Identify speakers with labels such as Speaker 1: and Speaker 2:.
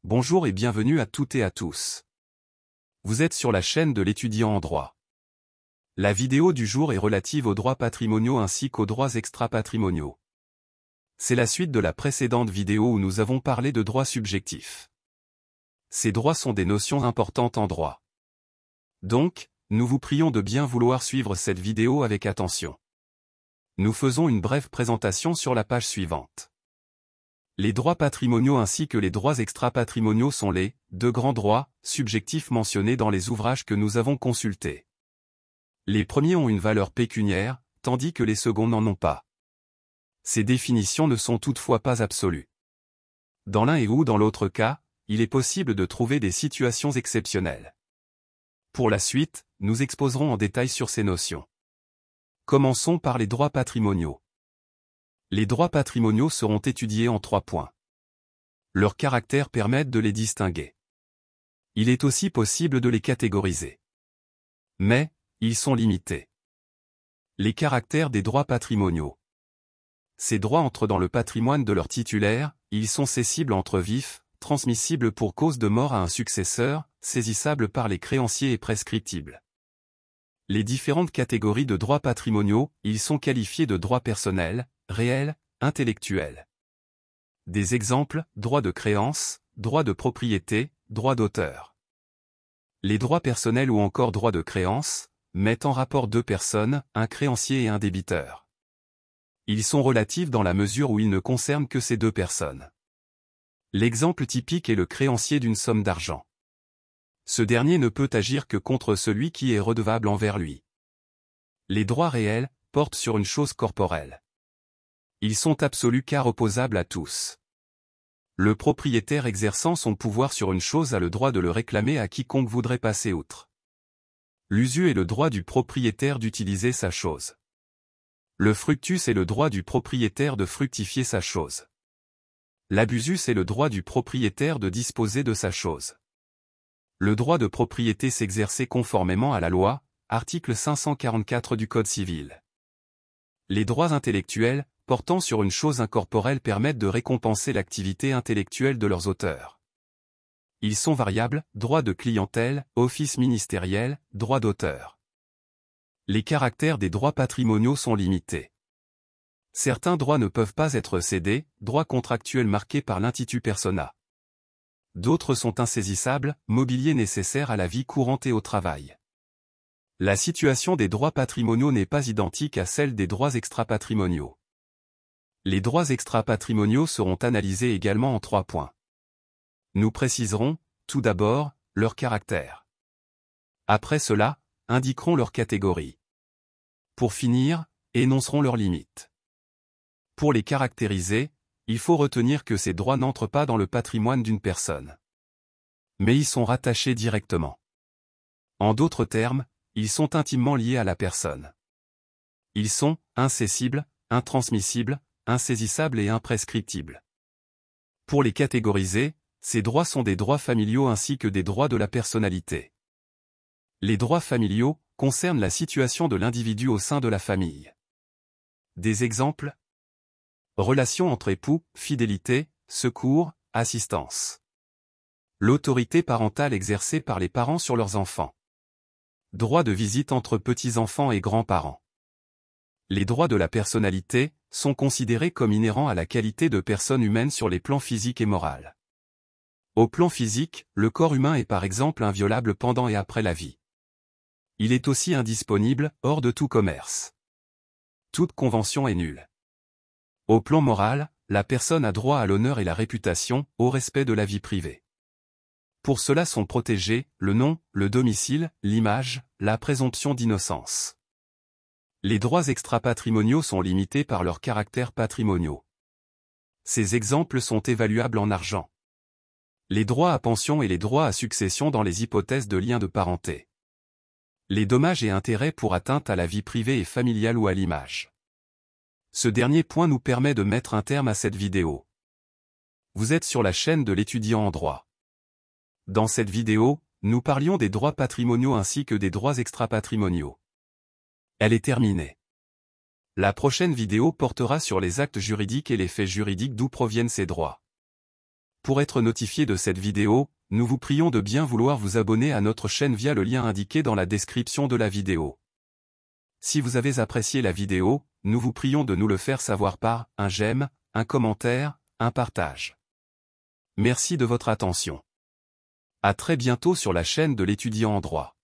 Speaker 1: Bonjour et bienvenue à toutes et à tous. Vous êtes sur la chaîne de l'étudiant en droit. La vidéo du jour est relative aux droits patrimoniaux ainsi qu'aux droits extra-patrimoniaux. C'est la suite de la précédente vidéo où nous avons parlé de droits subjectifs. Ces droits sont des notions importantes en droit. Donc, nous vous prions de bien vouloir suivre cette vidéo avec attention. Nous faisons une brève présentation sur la page suivante. Les droits patrimoniaux ainsi que les droits extra-patrimoniaux sont les deux grands droits subjectifs mentionnés dans les ouvrages que nous avons consultés. Les premiers ont une valeur pécuniaire, tandis que les seconds n'en ont pas. Ces définitions ne sont toutefois pas absolues. Dans l'un et ou dans l'autre cas, il est possible de trouver des situations exceptionnelles. Pour la suite, nous exposerons en détail sur ces notions. Commençons par les droits patrimoniaux. Les droits patrimoniaux seront étudiés en 3 points. Leurs caractères permettent de les distinguer. Il est aussi possible de les catégoriser. Mais, ils sont limités. Les caractères des droits patrimoniaux. Ces droits entrent dans le patrimoine de leur titulaire, ils sont cessibles entre vifs, transmissibles pour cause de mort à un successeur, saisissables par les créanciers et prescriptibles. Les différentes catégories de droits patrimoniaux, ils sont qualifiés de droits personnels, réels, intellectuels. Des exemples, droit de créance, droit de propriété, droit d'auteur. Les droits personnels ou encore droit de créance mettent en rapport deux personnes, un créancier et un débiteur. Ils sont relatifs dans la mesure où ils ne concernent que ces deux personnes. L'exemple typique est le créancier d'une somme d'argent. Ce dernier ne peut agir que contre celui qui est redevable envers lui. Les droits réels portent sur une chose corporelle. Ils sont absolus car opposables à tous. Le propriétaire exerçant son pouvoir sur une chose a le droit de le réclamer à quiconque voudrait passer outre. L'usu est le droit du propriétaire d'utiliser sa chose. Le fructus est le droit du propriétaire de fructifier sa chose. L'abusus est le droit du propriétaire de disposer de sa chose. Le droit de propriété s'exercer conformément à la loi, article 544 du Code civil. Les droits intellectuels, portant sur une chose incorporelle permettent de récompenser l'activité intellectuelle de leurs auteurs. Ils sont variables, droit de clientèle, office ministériel, droit d'auteur. Les caractères des droits patrimoniaux sont limités. Certains droits ne peuvent pas être cédés, droits contractuels marqués par l'intitu persona. D'autres sont insaisissables, mobilier nécessaire à la vie courante et au travail. La situation des droits patrimoniaux n'est pas identique à celle des droits extra-patrimoniaux. Les droits extra-patrimoniaux seront analysés également en 3 points. Nous préciserons, tout d'abord, leur caractère. Après cela, indiquerons leurs catégories. Pour finir, énoncerons leurs limites. Pour les caractériser, il faut retenir que ces droits n'entrent pas dans le patrimoine d'une personne. Mais ils sont rattachés directement. En d'autres termes, ils sont intimement liés à la personne. Ils sont incessibles, intransmissibles, insaisissables et imprescriptibles. Pour les catégoriser, ces droits sont des droits familiaux ainsi que des droits de la personnalité. Les droits familiaux concernent la situation de l'individu au sein de la famille. Des exemples: relations entre époux, fidélité, secours, assistance. L'autorité parentale exercée par les parents sur leurs enfants. Droit de visite entre petits-enfants et grands-parents. Les droits de la personnalité sont considérés comme inhérents à la qualité de personne humaine sur les plans physiques et moral. Au plan physique, le corps humain est par exemple inviolable pendant et après la vie. Il est aussi indisponible, hors de tout commerce. Toute convention est nulle. Au plan moral, la personne a droit à l'honneur et la réputation, au respect de la vie privée. Pour cela sont protégés le nom, le domicile, l'image, la présomption d'innocence. Les droits extra-patrimoniaux sont limités par leurs caractères patrimoniaux. Ces exemples sont évaluables en argent. Les droits à pension et les droits à succession dans les hypothèses de lien de parenté. Les dommages et intérêts pour atteinte à la vie privée et familiale ou à l'image. Ce dernier point nous permet de mettre un terme à cette vidéo. Vous êtes sur la chaîne de l'étudiant en droit. Dans cette vidéo, nous parlions des droits patrimoniaux ainsi que des droits extra-patrimoniaux. Elle est terminée. La prochaine vidéo portera sur les actes juridiques et les faits juridiques d'où proviennent ces droits. Pour être notifié de cette vidéo, nous vous prions de bien vouloir vous abonner à notre chaîne via le lien indiqué dans la description de la vidéo. Si vous avez apprécié la vidéo, nous vous prions de nous le faire savoir par un j'aime, un commentaire, un partage. Merci de votre attention. À très bientôt sur la chaîne de l'étudiant en droit.